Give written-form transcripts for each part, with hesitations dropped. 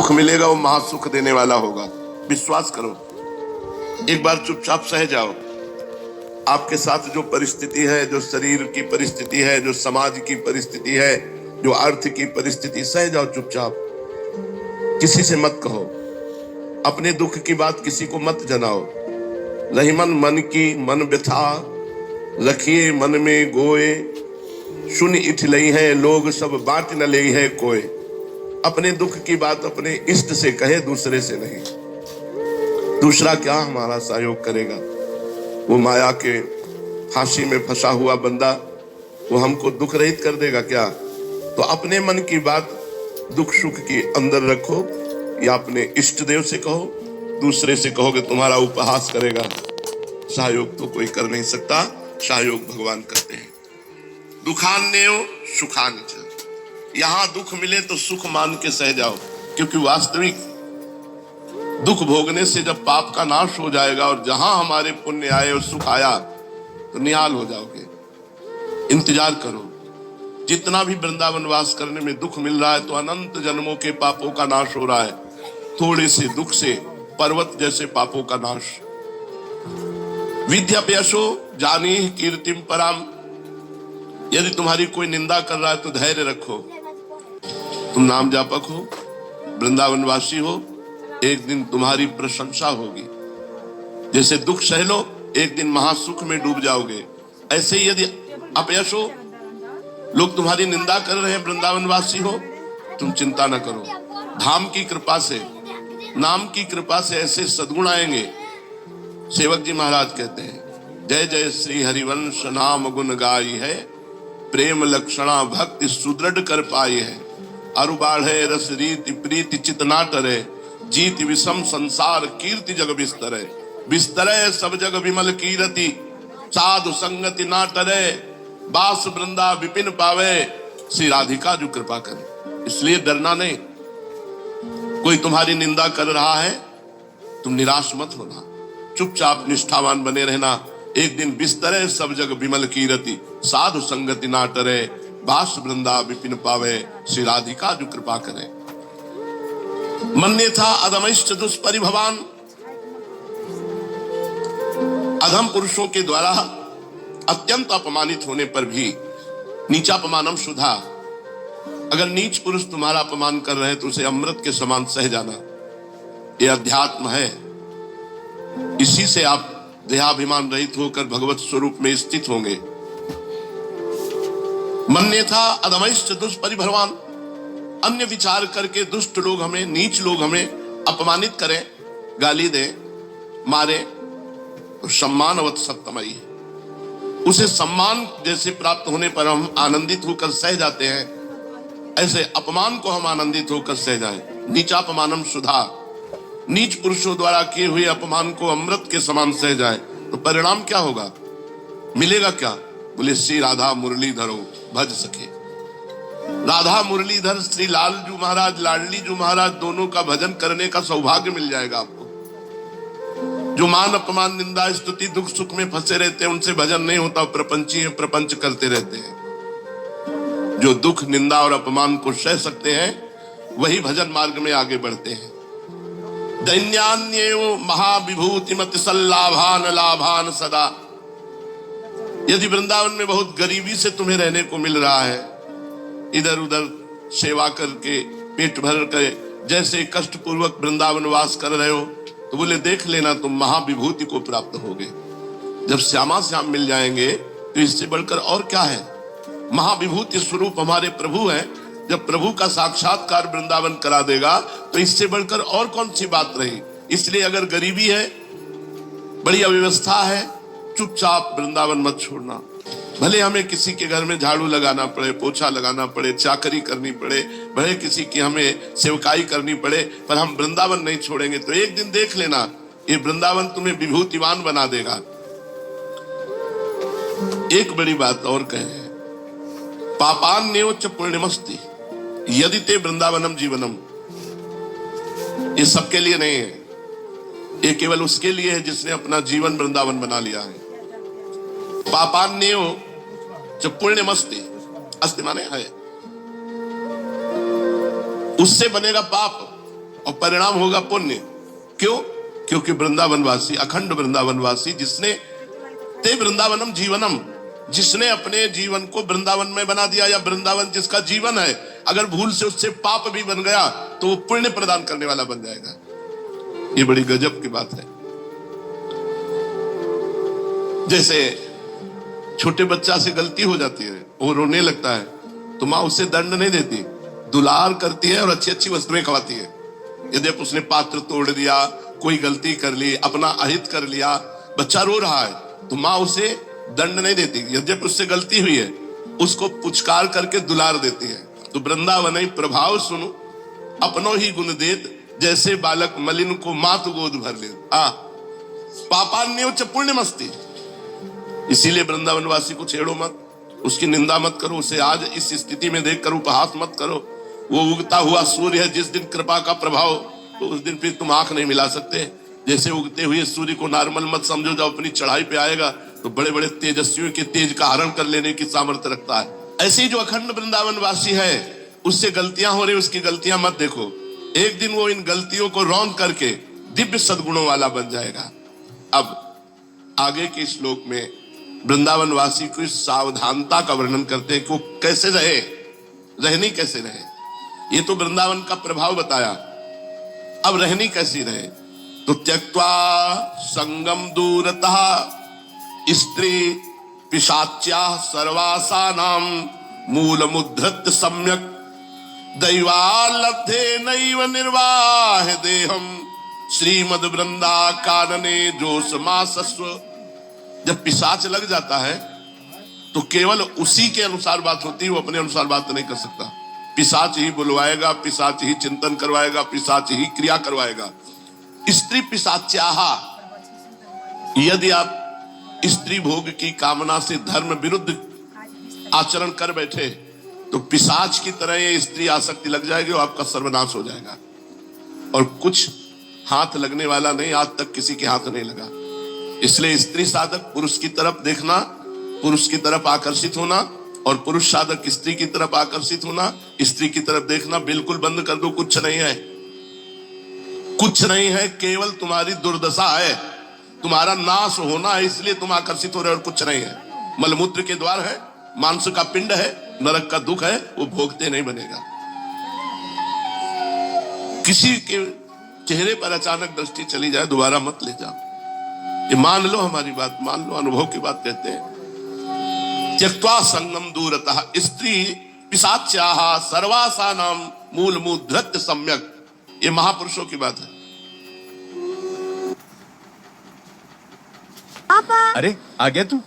दुख मिलेगा वो महासुख देने वाला होगा, विश्वास करो। एक बार चुपचाप सह जाओ। आपके साथ जो परिस्थिति है, जो शरीर की परिस्थिति है, जो समाज की परिस्थिति है, जो अर्थ की परिस्थिति, सह जाओ चुपचाप। किसी से मत कहो, अपने दुख की बात किसी को मत जनाओ। रही मन की मन व्यथा, रखिए मन में गोए, सुन इठ लई है लोग सब बांट न ले है कोई। अपने दुख की बात अपने इष्ट से कहे, दूसरे से नहीं। दूसरा क्या हमारा सहयोग करेगा? वो माया के फांसी में फंसा हुआ बंदा, वो हमको दुख रहित कर देगा क्या? तो अपने मन की बात दुख सुख के अंदर रखो, या अपने इष्ट देव से कहो। दूसरे से कहोगे तुम्हारा उपहास करेगा। सहयोग तो कोई कर नहीं सकता, सहयोग भगवान करते हैं। दुखान्यो सुखान्य, यहां दुख मिले तो सुख मान के सह जाओ, क्योंकि वास्तविक दुख भोगने से जब पाप का नाश हो जाएगा और जहां हमारे पुण्य आए और सुख आया तो निहाल हो जाओगे। इंतजार करो। जितना भी वृंदावन वास करने में दुख मिल रहा है तो अनंत जन्मों के पापों का नाश हो रहा है। थोड़े से दुख से पर्वत जैसे पापों का नाश। विद्याभ्यासो जानी कीर्तिम पराम, यदि तुम्हारी कोई निंदा कर रहा है तो धैर्य रखो। तुम नाम जापक हो, वृंदावनवासी हो, एक दिन तुम्हारी प्रशंसा होगी। जैसे दुख सह लो, एक दिन महासुख में डूब जाओगे। ऐसे ही यदि अपयश हो, लोग तुम्हारी निंदा कर रहे हैं, वृंदावनवासी हो, तुम चिंता न करो। धाम की कृपा से, नाम की कृपा से ऐसे सद्गुण आएंगे। सेवक जी महाराज कहते हैं, जय जय श्री हरिवंश नाम गुण गाई है, प्रेम लक्षणा भक्ति सुदृढ़ कर पाई है। अरु बाढ़े रस रीति प्रीति चित ना टरे, जीत विषम संसार कीर्ति जग बिस्तरे। बिस्तरे सब जग विमल कीरति, साधु संगति ना टरे, बास वृंदा विपिन पावे। श्री राधिका जो कृपा करे, इसलिए डरना नहीं। कोई तुम्हारी निंदा कर रहा है, तुम निराश मत होना, चुपचाप निष्ठावान बने रहना। एक दिन बिस्तरे सब जग विमल कीरति, साधु संगति ना टरे, बास वृंदा विपिन पावे। श्री राधिका जो कृपा करे। मन्ये था अधमैश्च दुष्परिभवान, अधम पुरुषों के द्वारा अत्यंत अपमानित होने पर भी नीचापमानम सुधा, अगर नीच पुरुष तुम्हारा अपमान कर रहे हैं तो उसे अमृत के समान सह जाना। यह अध्यात्म है। इसी से आप देहाभिमान रहित होकर भगवत स्वरूप में स्थित होंगे। मन्यथा अधमैश्च दुष्परिभवान, अन्य विचार करके दुष्ट लोग हमें, नीच लोग हमें अपमानित करें, गाली दें, मारे, तो सम्मानवत सत्तमयी, उसे सम्मान जैसे प्राप्त होने पर हम आनंदित होकर सह जाते हैं, ऐसे अपमान को हम आनंदित होकर सह जाएं। नीचापमानम सुधा, नीच पुरुषों द्वारा किए हुए अपमान को अमृत के समान सह जाएं, तो परिणाम क्या होगा, मिलेगा क्या? बोले श्री राधा मुरलीधरो भज सके। राधा मुरलीधर श्री लालजू महाराज, लाडली जू महाराज, दोनों का भजन करने का सौभाग्य मिल जाएगा आपको। जो मान अपमान निंदा स्तुति दुख सुख में फंसे रहते हैं, उनसे भजन नहीं होता, प्रपंची हैं, प्रपंच करते रहते हैं। जो दुख निंदा और अपमान को सह सकते हैं, वही भजन मार्ग में आगे बढ़ते हैं। दैन्यान्यो महाविभूतिमति सल्लाभान लाभान सदा, यदि वृंदावन में बहुत गरीबी से तुम्हें रहने को मिल रहा है, इधर उधर सेवा करके पेट भर कर जैसे कष्ट पूर्वक वृंदावन वास कर रहे हो, तो बोले देख लेना तुम महाविभूति को प्राप्त होगे। जब श्यामा श्याम मिल जाएंगे तो इससे बढ़कर और क्या है। महाविभूति स्वरूप हमारे प्रभु हैं। जब प्रभु का साक्षात्कार वृंदावन करा देगा तो इससे बढ़कर और कौन सी बात रही। इसलिए अगर गरीबी है, बड़ी अव्यवस्था है, चुपचाप वृंदावन मत छोड़ना। भले हमें किसी के घर में झाड़ू लगाना पड़े, पोछा लगाना पड़े, चाकरी करनी पड़े, भले किसी की हमें सेवकाई करनी पड़े, पर हम वृंदावन नहीं छोड़ेंगे। तो एक दिन देख लेना, ये वृंदावन तुम्हें विभूतिवान बना देगा। एक बड़ी बात और कहे, पापान्यो च पुण्यमस्ति यदि ते वृंदावनम जीवनम। ये सबके लिए नहीं है, ये केवल उसके लिए है जिसने अपना जीवन वृंदावन बना लिया है। पापान्यो च पुण्यमस्ति, अस्ति माने है, उससे बनेगा पाप और परिणाम होगा पुण्य। क्यों? क्योंकि वृंदावनवासी, अखंड वृंदावनवासी, जिसने ते वृंदावनम जीवनम, जिसने अपने जीवन को वृंदावन में बना दिया, या वृंदावन जिसका जीवन है, अगर भूल से उससे पाप भी बन गया तो वो पुण्य प्रदान करने वाला बन जाएगा। ये बड़ी गजब की बात है। जैसे छोटे बच्चा से गलती हो जाती है, वो रोने लगता है, तो माँ उसे दंड नहीं देती, दुलार करती है और अच्छी अच्छी वस्तुएं खवाती है। यदि उसने पात्र तोड़ दिया, कोई गलती कर ली, अपना अहित कर लिया, बच्चा रो रहा है, तो माँ उसे दंड नहीं देती, यदि उससे गलती हुई है उसको पुचकार करके दुलार देती है। तो वृंदावन प्रभाव सुनो, अपनों ही गुण देत, जैसे बालक मलिन को मात गोद भर ले। पापान्य उच्च पुण्य मस्ती। इसीलिए वृंदावनवासी को छेड़ो मत, उसकी निंदा मत करो, उसे आज इस स्थिति में देखकर उपहास मत करो। वो उगता हुआ सूर्य है, जिस दिन कृपा का प्रभाव, तो उस दिन फिर तुम आंख नहीं मिला सकते। जैसे उगते हुए सूर्य को नॉर्मल मत समझो, जब अपनी चढ़ाई पे आएगा तो बड़े बड़े तेजस्वियों के तेज का हरण कर लेने की सामर्थ्य रखता है। ऐसे ही जो अखंड वृंदावनवासी है, उससे गलतियां हो रही, उसकी गलतियां मत देखो। एक दिन वो इन गलतियों को रौंद करके दिव्य सद्गुणों वाला बन जाएगा। अब आगे के श्लोक में वृंदावनवासी की सावधानता का वर्णन करते हैं कि वो कैसे रहे, रहनी कैसे रहे। ये तो वृंदावन का प्रभाव बताया, अब रहनी कैसी रहे। तो त्यक्त्वा संगम दूरतः स्त्री पिशाच्या सर्वासानां मूलमुद्धृत्य सम्यक दैवालब्धे नैव निर्वाह देहम श्रीमद वृंदा कानने जोशमासस्व। जब पिशाच लग जाता है तो केवल उसी के अनुसार बात होती है, वो अपने अनुसार बात नहीं कर सकता। पिशाच ही बुलवाएगा, पिशाच ही चिंतन करवाएगा, पिशाच ही क्रिया करवाएगा। स्त्री पिशाच्याः, यदि आप स्त्री भोग की कामना से धर्म विरुद्ध आचरण कर बैठे तो पिशाच की तरह ये स्त्री आसक्ति लग जाएगी और आपका सर्वनाश हो जाएगा। और कुछ हाथ लगने वाला नहीं, आज तक किसी के हाथ नहीं लगा। इसलिए स्त्री साधक पुरुष की तरफ देखना, पुरुष की तरफ आकर्षित होना, और पुरुष साधक स्त्री की तरफ आकर्षित होना, स्त्री की तरफ देखना बिल्कुल बंद कर दो। कुछ नहीं है, कुछ नहीं है, केवल तुम्हारी दुर्दशा है, तुम्हारा नाश होना है, इसलिए तुम आकर्षित हो रहे हो, और कुछ नहीं है। मलमूत्र के द्वार है, मांस का पिंड है, नरक का दुख है, वो भोगते नहीं बनेगा। किसी के चेहरे पर अचानक दृष्टि चली जाए, दोबारा मत ले जाओ। ये मान लो, हमारी बात मान लो, अनुभव की बात कहते हैं। त्यक्त्वा संगम दूरतः स्त्री पिशाच्याः सर्वासानां मूलमुद्धृत्य सम्यक। ये महापुरुषों की बात है। पापा, अरे आ गया तू?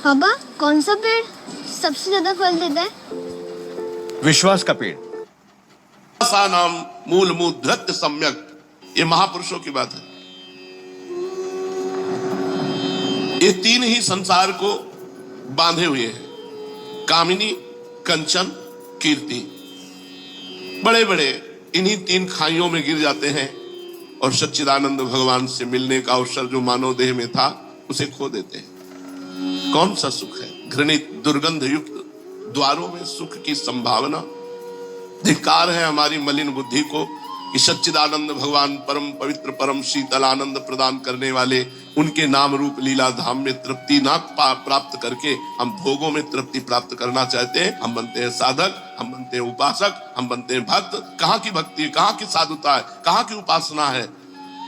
पापा कौन सा पेड़ सबसे ज्यादा फल देता है? विश्वास का पेड़। नाम मूलमुद्धृत्य सम्यक। ये महापुरुषों की बात है। ये तीन ही संसार को बांधे हुए हैं, कामिनी, कंचन, कीर्ति। बड़े बड़े इन्हीं तीन खाइयों में गिर जाते हैं और सच्चिदानंद भगवान से मिलने का अवसर जो मानव देह में था उसे खो देते हैं। कौन सा सुख है? घृणित दुर्गंध युक्त द्वारों में सुख की संभावना। धिक्कार है हमारी मलिन बुद्धि को कि सच्चिदानंद भगवान परम पवित्र, परम शीतल आनंद प्रदान करने वाले, उनके नाम रूप लीला धाम में तृप्ति ना प्राप्त करके हम भोगों में तृप्ति प्राप्त करना चाहते हैं। हम बनते हैं साधक, हम बनते हैं उपासक, हम बनते हैं भक्त। कहाँ की भक्ति है, कहाँ की साधुता है, कहाँ की उपासना है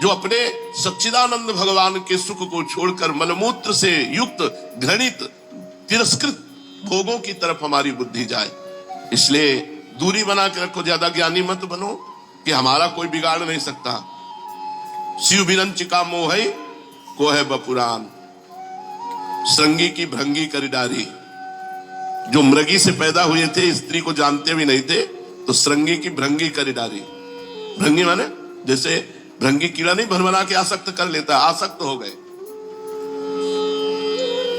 जो अपने सच्चिदानंद भगवान के सुख को छोड़कर मलमूत्र से युक्त घृणित तिरस्कृत भोगों की तरफ हमारी बुद्धि जाए। इसलिए दूरी बना के रखो, ज्यादा ज्ञानी मत बनो कि हमारा कोई बिगाड़ नहीं सकता। शिव विरंचिका मोहई को है बपुरान, श्रृंगी की भृंगी करिडारी। जो मृगी से पैदा हुए थे, स्त्री को जानते भी नहीं थे, तो श्रृंगी की भृंगी करिडारी। भृंगी माने जैसे भृंगी कीड़ा नहीं भरभरा के आसक्त कर लेता, आसक्त हो गए।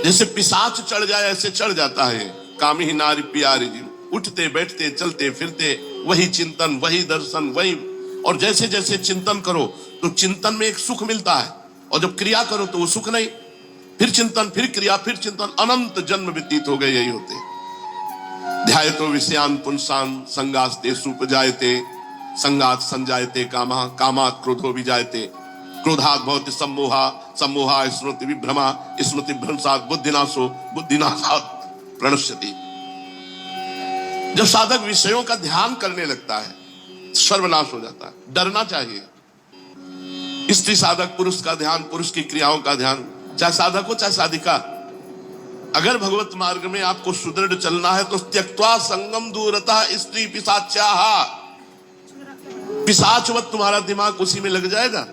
जैसे पिशाच चढ़ जाए ऐसे चढ़ जाता है। कामी ही नारी प्यारी जी, उठते बैठते चलते फिरते वही चिंतन, वही दर्शन, वही। और जैसे जैसे चिंतन करो तो चिंतन में एक सुख मिलता है, और जब क्रिया करो तो वो सुख नहीं। फिर चिंतन, फिर क्रिया, फिर चिंतन, अनंत जन्म व्यतीत हो गए यही होते। ध्यायतो विषयान पुंसान संगास्ते सुपजायते संगात संजायते कामः, कामात् क्रोधो विजायते, क्रोधात् भवति सम्मोहा, सम्मोहा स्मृति विभ्रमा, स्मृति भ्रंशात् बुद्धिनाशो, बुद्धिनाशात् प्रणश्यति। जब साधक विषयों का ध्यान करने लगता है सर्वनाश हो जाता है। डरना चाहिए। स्त्री साधक, पुरुष का ध्यान, पुरुष की क्रियाओं का ध्यान, चाहे साधक हो चाहे साधिका। अगर भगवत मार्ग में आपको सुदृढ़ चलना है तो त्यक्त्वा संगम दूरता स्त्री पिशाच्याः, पिशाचवत तुम्हारा दिमाग उसी में लग जाएगा।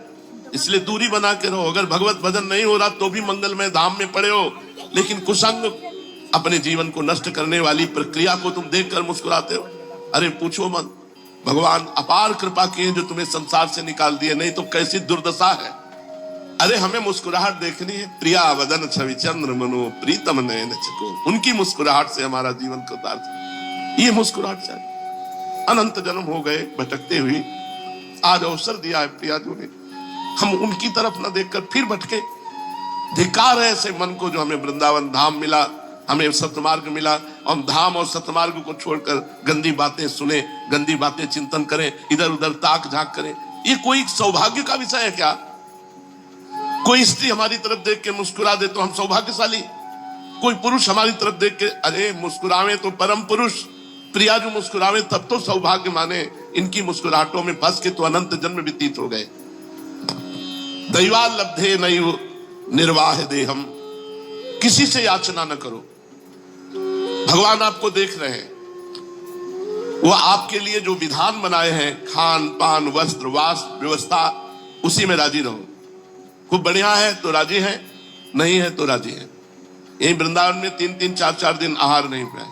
इसलिए दूरी बना के रहो। अगर भगवत भजन नहीं हो रहा तो भी मंगलमय धाम में पड़े हो, लेकिन कुसंग अपने जीवन को नष्ट करने वाली प्रक्रिया को तुम देखकर मुस्कुराते हो। अरे पूछो मत, भगवान अपार कृपा किए जो तुम्हें संसार से निकाल दिए, नहीं तो कैसी दुर्दशा है। अरे हमें मुस्कुराहट देखनी है। प्रिया वदन छवि चंद्र मनो प्रीतम नयन चको, उनकी मुस्कुराहट से हमारा जीवन कृतार्थ। ये मुस्कुराहट चाहिए। अनंत जन्म हो गए भटकते हुए, आज अवसर दिया है प्रियाजू ने, हम उनकी तरफ न देखकर फिर भटके। धिक्कार है ऐसे मन को जो हमें वृंदावन धाम मिला, हमें सतमार्ग मिला, हम धाम और सतमार्ग को छोड़कर गंदी बातें सुने, गंदी बातें चिंतन करें, इधर उधर ताक झांक करें। ये कोई सौभाग्य का विषय है क्या? कोई स्त्री हमारी तरफ देख के मुस्कुरा दे तो हम सौभाग्यशाली, कोई पुरुष हमारी तरफ देख के अरे मुस्कुरावे तो परम पुरुष, प्रिया जो मुस्कुरावे तब तो सौभाग्य माने। इनकी मुस्कुराहटों में फंस के तो अनंत जन्म व्यतीत हो गए। दैवाल लब्धे नैव निर्वाह देहम, किसी से याचना न करो। भगवान आपको देख रहे हैं, वो आपके लिए जो विधान बनाए हैं, खान पान वस्त्र वास व्यवस्था, उसी में राजी रहो। खूब बढ़िया है तो राजी है, नहीं है तो राजी है। यही वृंदावन में 3-3 4-4 दिन आहार नहीं पाए,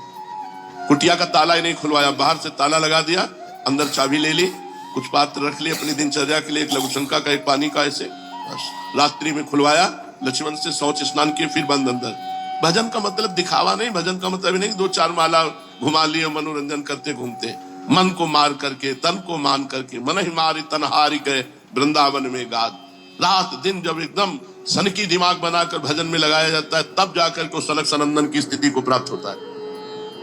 कुटिया का ताला ही नहीं खुलवाया, बाहर से ताला लगा दिया, अंदर चाबी ले ली, कुछ पात्र रख लिए अपनी दिनचर्या के लिए, एक लघुशंका का, एक पानी का, ऐसे बस। रात्रि में खुलवाया, लक्ष्मण से शौच स्नान किए, फिर बंद अंदर। भजन का मतलब दिखावा नहीं, भजन का मतलब नहीं 2-4 माला घुमा लिए मनोरंजन करते घूमते। मन को मार करके, तन को मान करके, मन ही मारी तन हारी गए वृंदावन में गाद। रात दिन जब एकदम सनकी दिमाग बनाकर भजन में लगाया जाता है, तब जाकर को सनक सनंदन की स्थिति को प्राप्त होता है।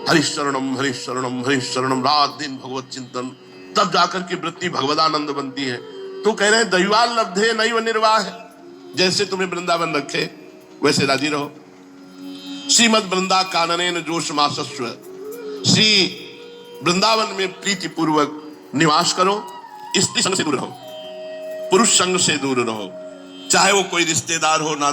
हरिशरणम हरिशरणम हरिशरणम, रात दिन भगवत चिंतन, तब जाकर के वृत्ति भगवदानंद बनती है। तो कह रहे हैं दैवाल लब्धे नैव निर्वाह, जैसे तुम्हें वृंदावन रखे वैसे राजी रहो। श्रीमद वृंदा काननेन जोशमासस्व, श्री वृंदावन में प्रीति पूर्वक निवास करो। स्त्री संग से दूर रहो, पुरुष संग से दूर रहो, चाहे वो कोई रिश्तेदार हो ना